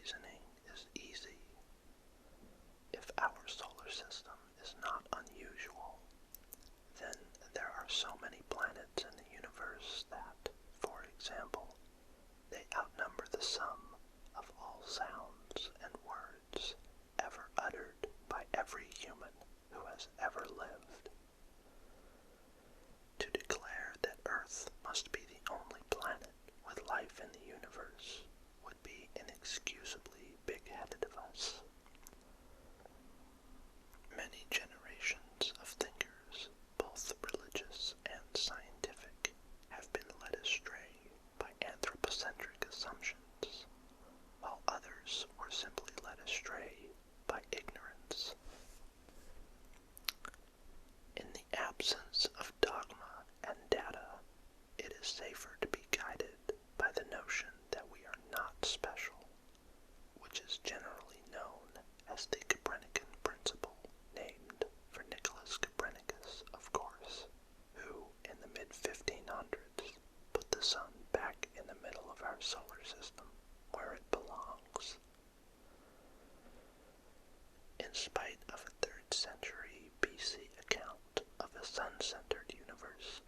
reasoning is easy. If our solar system is not unusual, then there are so many planets in the universe that, for example, they outnumber the sum of all sounds and words ever uttered by every human who has ever lived. To declare that Earth must be the only planet with life in the universe would be inexcusably big-headed of us. Many generations of thinkers, both religious and scientific, have been led astray by anthropocentric assumptions, while others were simply led astray by ignorance. In the absence of dogma and data, it is safer to be guided by the notion that we are not special, which is generally known as the Copernican Principle, named for Nicholas Copernicus, of course, who, in the mid-1500s, put the sun back in the middle of our solar system, where it belongs. In spite of a 3rd century BC account of a sun-centered universe,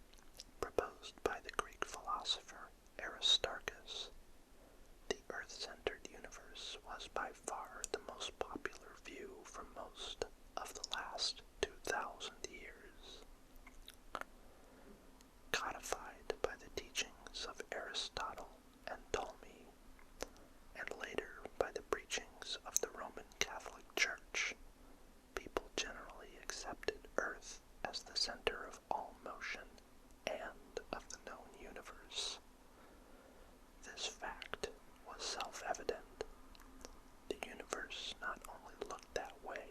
proposed by the Greek philosopher Aristarchus, the Earth-centered universe was by far the most popular view for most of the last 2,000 years. Codified by the teachings of Aristotle and Ptolemy, and later by the preachings of the Roman Catholic Church, people generally accepted Earth as the center of all motion and of the known universe. This fact was self-evident. The universe not only looked that way,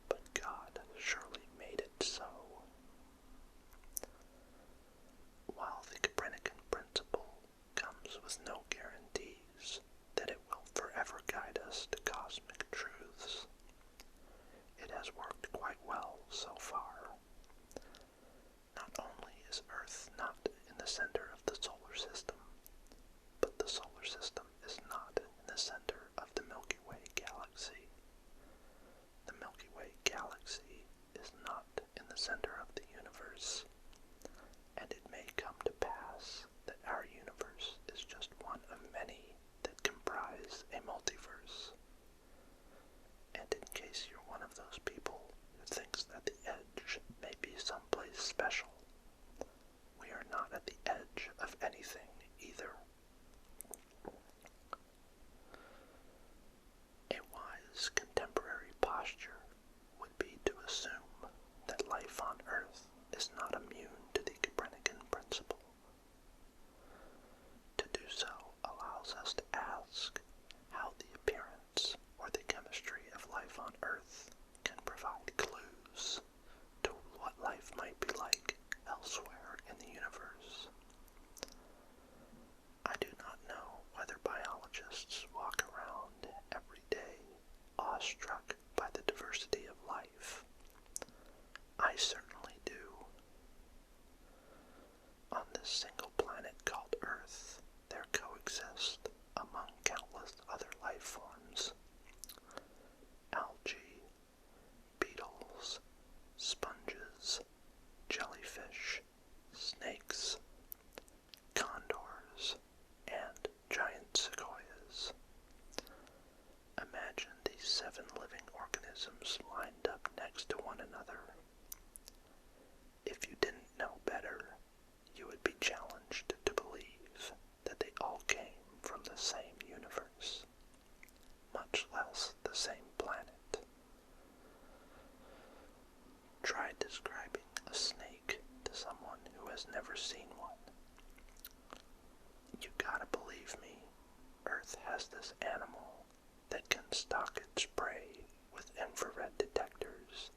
but God surely made it so. While the Copernican Principle comes with no guarantees that it will forever guide us to cosmic truths, it has worked quite well so far. Not only is Earth not in the center of the solar system, but the solar system is not in the center of the Milky Way Galaxy. The Milky Way Galaxy is not in the center of the universe, and it may come to pass that our universe is just one of many that comprise a multiverse. And in case you're one of those people who thinks that the edge may be someplace special, we are not at the edge of anything either. A wise contemporary posture would be to assume that life on Earth is not immune to the Copernican Principle. To do so allows us to ask how the appearance or the chemistry of life on Earth can provide clues to what life might be like elsewhere in the universe. I do not know whether biologists walk around every day awestruck by the diversity of life. I certainly do. On this single planet called Earth, there coexist, among countless other life forms, algae, beetles, sponges, jellyfish, snakes, condors, and giant sequoias. Imagine these 7 living organisms lined up next to one another. If you didn't know better, you would be challenged to believe that they all came from the same universe, much less the same planet. Try describing a snake to someone who has never seen one. You gotta believe me, Earth has this animal that can stalk its prey with infrared detectors,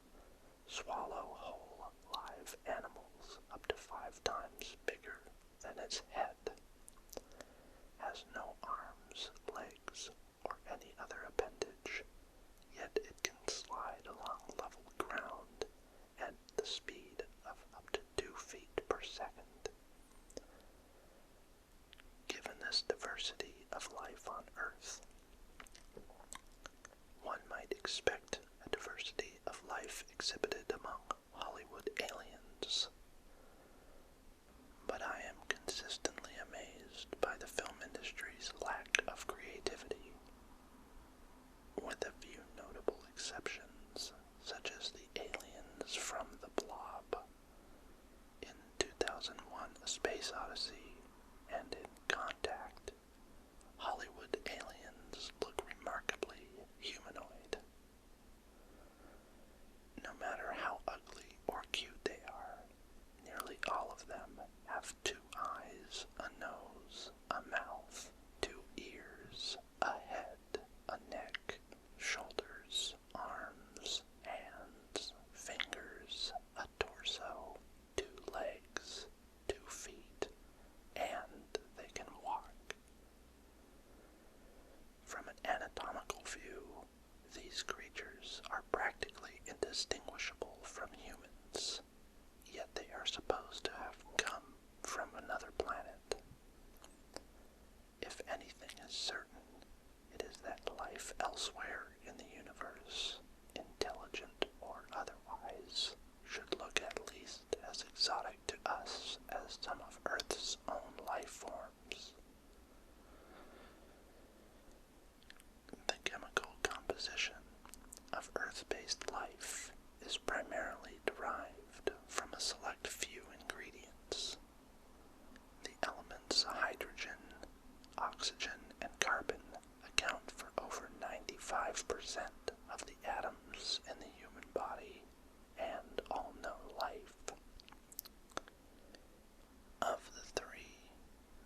swallow whole live animals up to 5 times bigger than its head, has no arms, legs, or any other appendage, yet it can slide along level ground at the speed of up to 2 feet per second. Given this diversity of life on Earth, expect a diversity of life exhibited among Hollywood aliens. But I am consistently amazed by the film industry's lack of creativity, with a few notable exceptions, such as the aliens from The Blob, in 2001: A Space Odyssey, and in Contact. Hollywood aliens look remarkably humanoid. No matter how ugly or cute they are, nearly all of them have 2 eyes, a nose, a mouth, 2 ears, a head, a neck, shoulders, arms, hands, fingers, a torso, 2 legs, 2 feet, and they can walk. From an anatomical view, these creatures are practically indistinguishable from humans, yet they are supposed to have come from another planet. If anything is certain, it is that life elsewhere in the universe, intelligent or otherwise, should look at least as exotic to us as some of Earth's own life forms. The chemical composition of Earth-based life is primarily derived from a select few ingredients. The elements hydrogen, oxygen, and carbon account for over 95% of the atoms in the human body and all known life. Of the 3,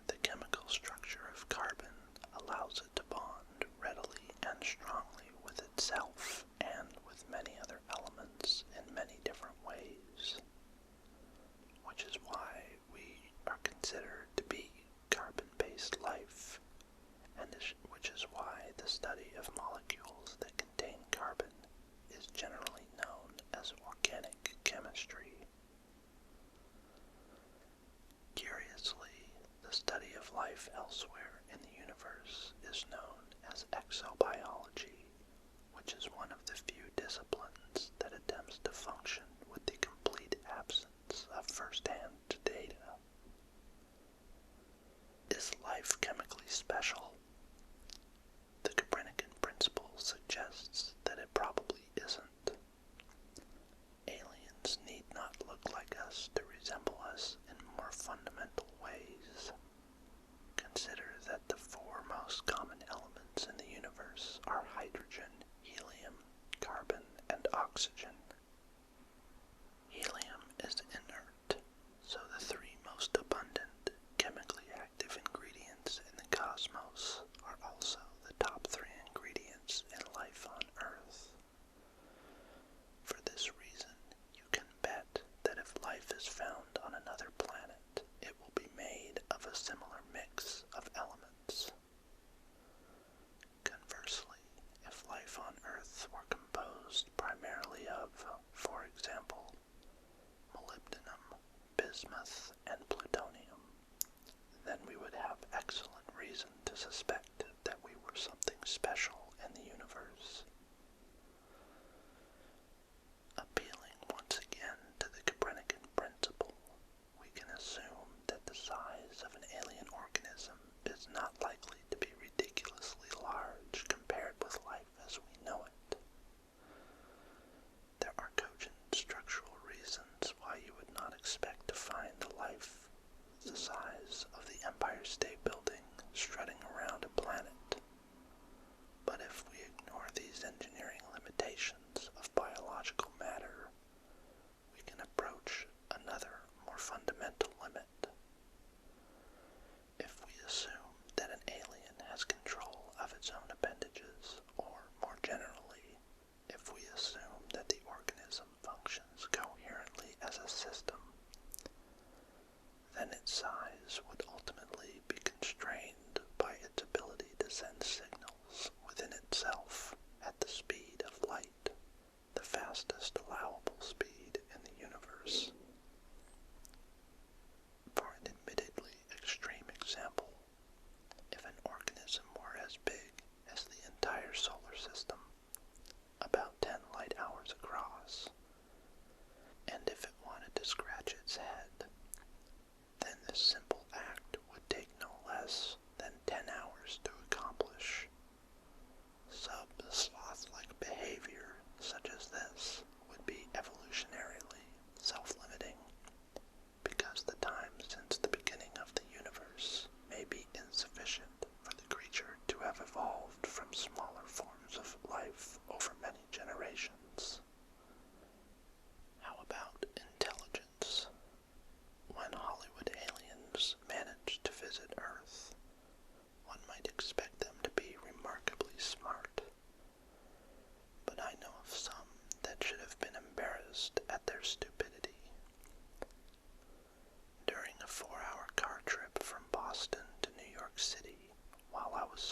the chemical structure of carbon allows it to bond readily and strongly with itself and with many other elements in many different ways, which is why we are considered to be carbon-based life, and which is why the study of molecules that contain carbon is generally known as organic chemistry. Curiously, the study of life elsewhere in the universe is known as exobiology, which is one of the few disciplines that attempts to function with the complete absence of first-hand data. Is life chemically special? The Copernican Principle suggests that it probably isn't. Aliens need not look like us to resemble us in more fundamental ways. Consider that the 4 most common elements in the universe are hydrogen, helium, carbon, and oxygen. Helium is inert, so the 3 most abundant, chemically active ingredients in the cosmos are also the top 3 ingredients in life on Earth. For this reason, you can bet that if life is found on another planet, it will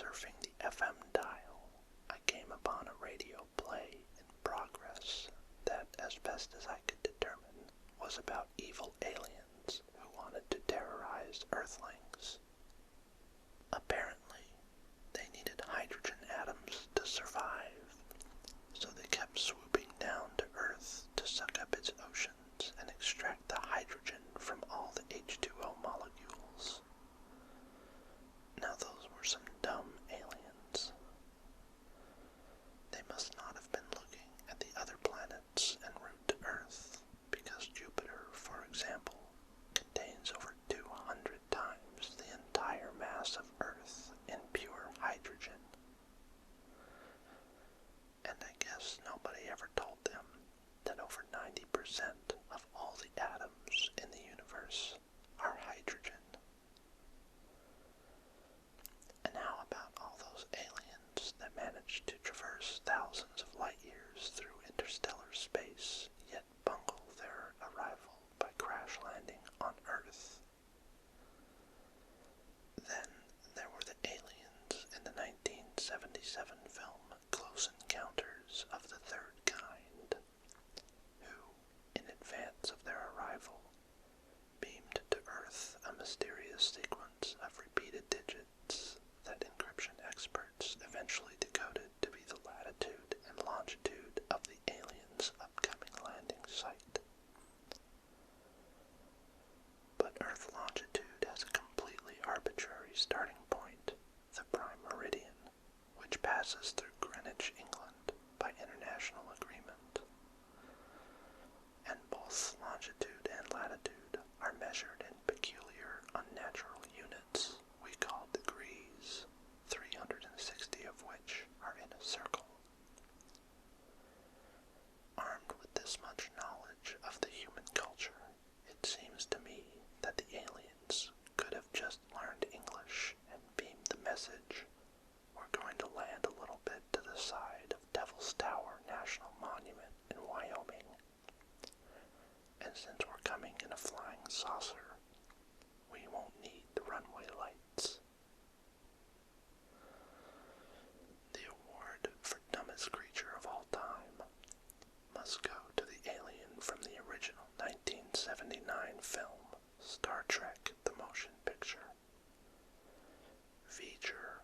surfing the FM dial, I came upon a radio play in progress that, as best as I could determine, was about evil aliens who wanted to terrorize Earthlings. Apparently, they needed hydrogen atoms to survive, so they kept swooping down to Earth to suck up its oceans and extract the hydrogen from all the H2O molecules. Now those were some dumb aliens. They must not have been looking at the other planets en route to Earth, because Jupiter, for example, contains over 200 times the entire mass of Earth in pure hydrogen. And I guess nobody ever told them that over 90% of all the atoms in the universe are hydrogen. And how about all those aliens that managed to traverse thousands of light years through interstellar space, yet bungle their arrival by crash landing on Earth? Then there were the aliens in the 1977 film Close Encounters of the Third Kind, who, in advance of their arrival, beamed to Earth a mysterious sequence of repeated digits that encryption experts eventually decoded to be the latitude and longitude of the aliens' upcoming landing site. But Earth longitude has a completely arbitrary starting point, the prime meridian, which passes through Greenwich, England, by international agreement. And both longitude and latitude are measured in peculiar, unnatural units we call degrees, 360 of which are in a circle. Armed with this much knowledge of the human culture, it seems to me that the aliens could have just learned English and beamed the message, "We're going to land a little bit to the side of Devil's Tower National Monument in Wyoming. And since we're coming in a flying saucer, we won't need the runway lights." The award for dumbest creature of all time must go to the alien from the original 1979 film Star Trek: The Motion Picture. Voyager,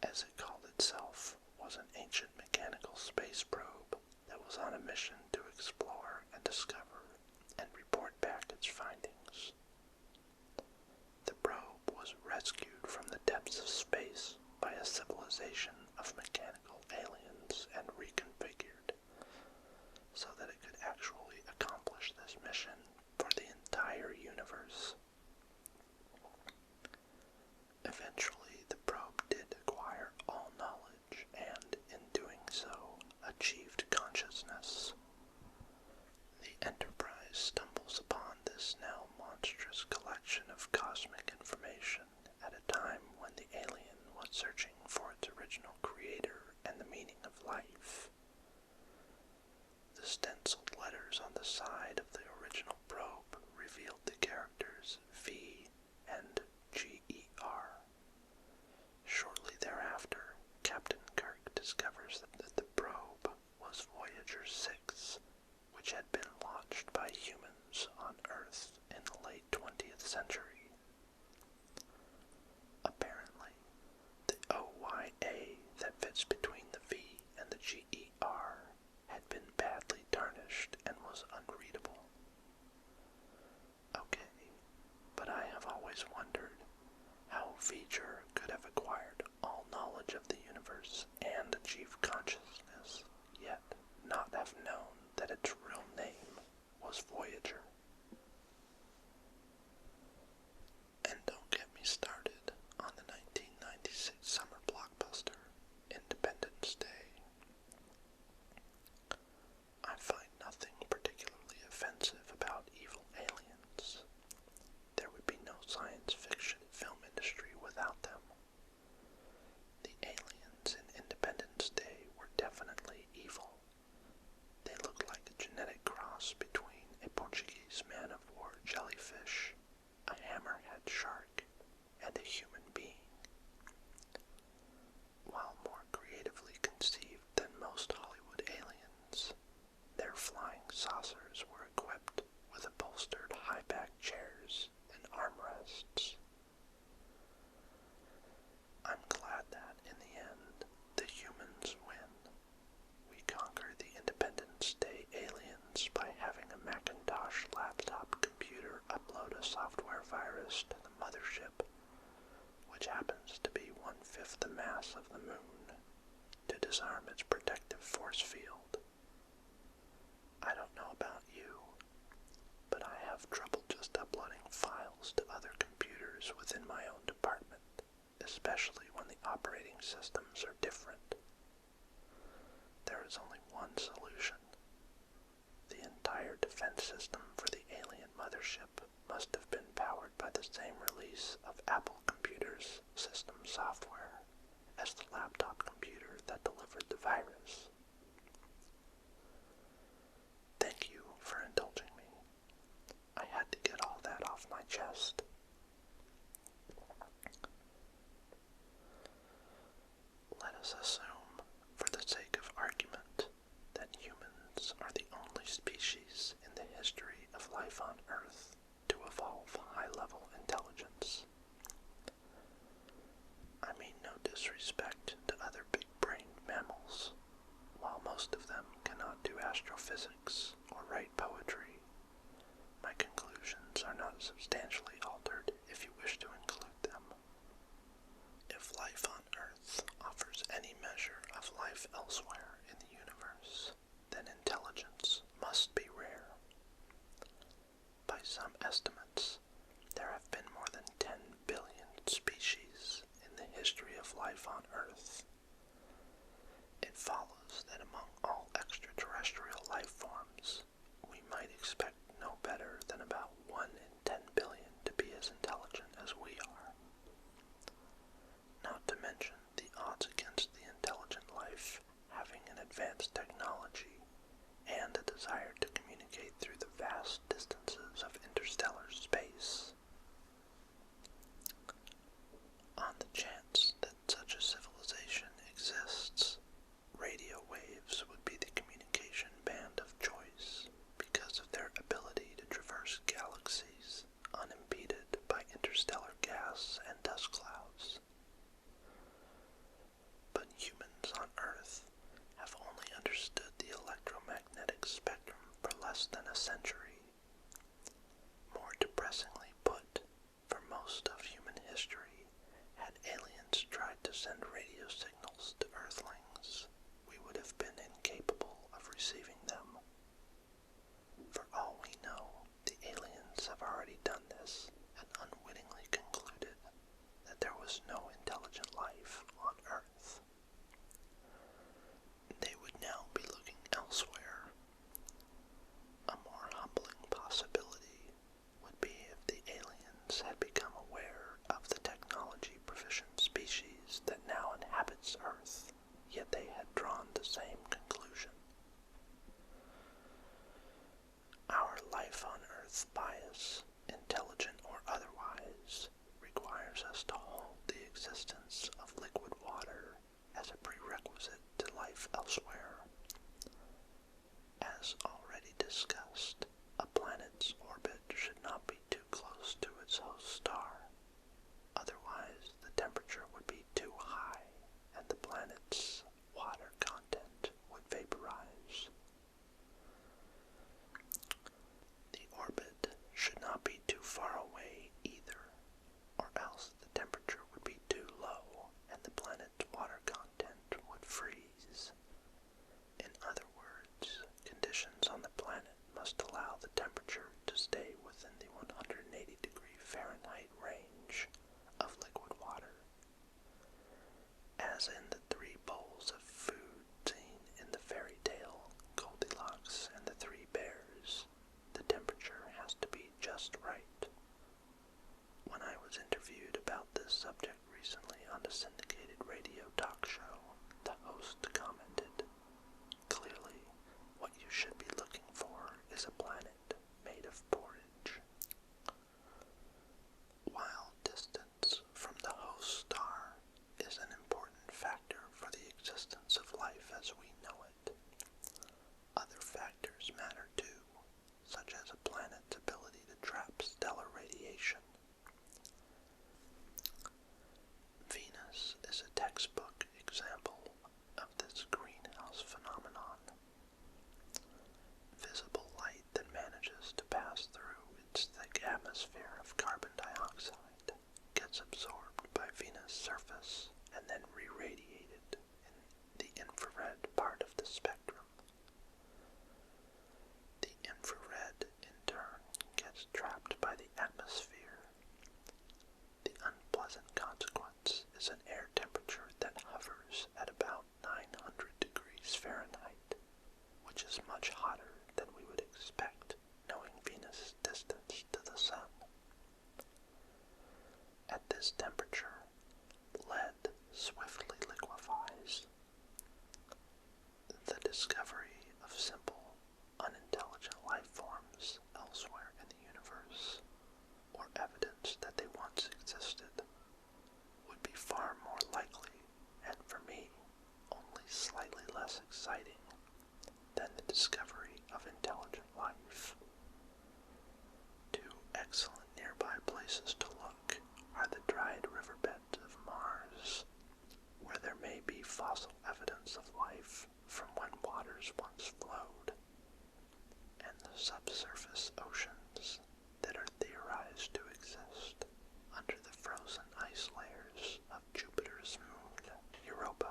as it called itself, was an ancient mechanical space probe that was on a mission to explore and discover and report back its findings. The probe was rescued from the depths of space by a civilization of mechanical aliens and reconfigured so that it could actually accomplish this mission for the entire universe. Eventually, the probe did acquire all knowledge and, in doing so, achieved consciousness. The Enterprise stumbles upon this now monstrous collection of cosmic information at a time when the alien was searching for its original creator and the meaning of life. The stenciled letters on the side of the original probe revealed the characters V and GER. Shortly thereafter, Captain Kirk discovers that the probe was Voyager 6, which had been launched by humans on Earth in the late 20th century. Apparently, the OYA that fits between the V and the GER had been badly tarnished and was unreadable. Okay, but I have always wondered how Voyager could have acquired all knowledge of the universe and achieved consciousness, yet not have known that its real name was Voyager. And don't get me started on the 1996 summer blockbuster, Independence Day. I find nothing particularly offensive about evil aliens. There would be no science fiction film industry without them. The aliens in Independence Day were definitely evil. They looked like a genetic cross between a Portuguese mass of the moon to disarm its protective force field. I don't know about you, but I have trouble just uploading files to other computers within my own department, especially when the operating systems are different. There is only one solution. The entire defense system for the alien mothership must have been powered by the same release of Apple Computer's system software as the laptop computer that delivered the virus. Thank you for indulging me. I had to get all that off my chest. Let us assume, for the sake of argument, that humans are the only species in the history of life on Earth to evolve high-level intelligence. I mean no disrespect to other big-brained mammals. While most of them cannot do astrophysics or write poetry, my conclusions are not substantially altered if you wish to include them. If life on Earth offers any measure of life elsewhere in the universe, then intelligence must be rare. By some estimates, there have been more than 10 billion species in the history of life on Earth. It follows that among all extraterrestrial life forms, we might expect no better than about 1 in 10 billion to be as intelligent as we are. Not to mention the odds against the intelligent life having an advanced technology and a desire to communicate through the vast distances of interstellar space. On the chance that such a civilization exists, radio waves would be the communication band of choice because of their ability to traverse galaxies unimpeded by interstellar gas and dust clouds. But humans on Earth have only understood the electromagnetic spectrum for less than a century. More depressingly put, for most of human history, had aliens tried to send radio signals to Earthlings, we would have been incapable of receiving them. For all we know, the aliens have already done this and unwittingly concluded that there was no intelligent life on Earth. They would now be looking elsewhere. A more humbling possibility would be if the aliens had become aware of the technology-proficient species that now inhabits Earth, yet they had drawn the same conclusion. Our life on Earth bias, intelligent or otherwise, requires us to hold the existence swiftly liquefies. The discovery of simple, unintelligent life forms elsewhere in the universe, or evidence that they once existed, would be far more likely, and for me, only slightly less exciting, than the discovery of intelligent life. Two excellent nearby places to look are the dried riverbeds of Mars, where there may be fossil evidence of life from when waters once flowed, and the subsurface oceans that are theorized to exist under the frozen ice layers of Jupiter's moon, Europa.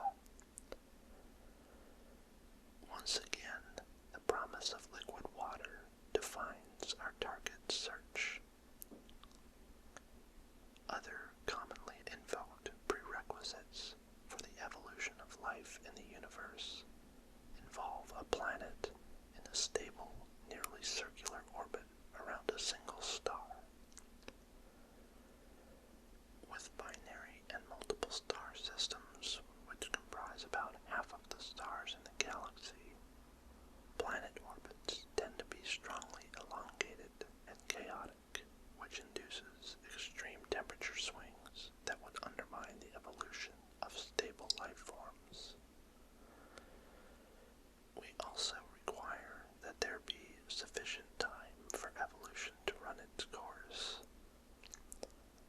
Once again, the promise of liquid water defines our target search. Other commonly invoked prerequisites for the evolution of life in the universe involve a planet in a stable, nearly circular orbit around a single star. With binary and multiple star systems, which comprise about half of the stars in the galaxy, planet orbits tend to be strongly elongated and chaotic, which induces extreme temperature swings that would undermine the evolution of stable life forms. We also require that there be sufficient time for evolution to run its course.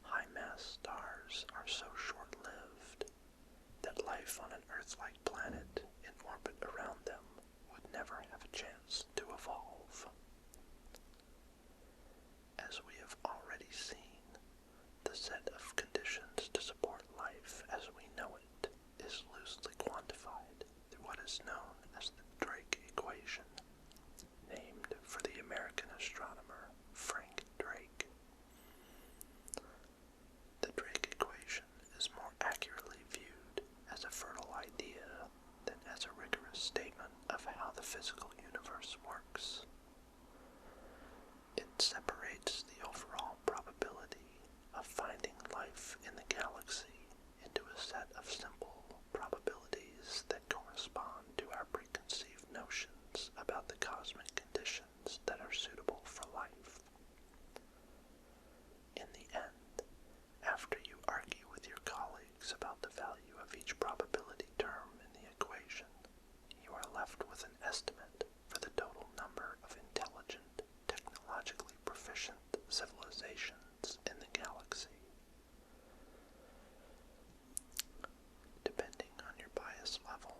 High-mass stars are so short-lived that life on an Earth-like planet in orbit around them would never have a chance to evolve. As we have already seen, the set of conditions to support life as we know it is loosely quantified through what is known as the Drake equation, named for the American astronomer Frank Drake. The Drake equation is more accurately viewed as a fertile idea than as a rigorous statement of how the physical universe works. It separates the overall probability of finding life in the galaxy into a set of simple probabilities that correspond to our preconceived notions about the cosmic conditions that are suitable for life. In the end, after you argue with your colleagues about the value of each probability term in the equation, you are left with an estimate for the total number of intelligent, technologically proficient civilizations in the galaxy. Depending on your bias level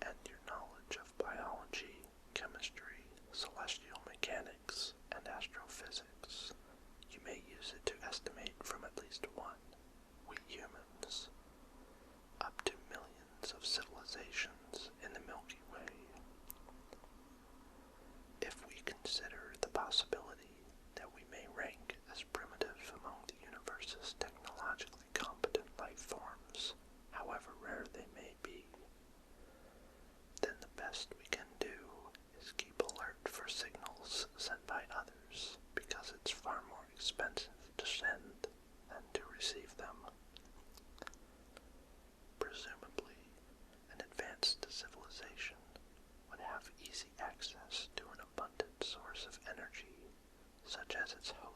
and your knowledge of biology, chemistry, celestial mechanics, and astrophysics, you may use it to estimate from at least one, we humans, up to millions of civilizations in the Milky Way. If we consider the possibility that we may rank as primitive among the universe's technologically competent life forms, however rare they may be, then the best we can do is keep alert for signals sent by others, because it's far more expensive to send than to receive them. Presumably, an advanced civilization would have easy access to an abundant source of energy, such as its host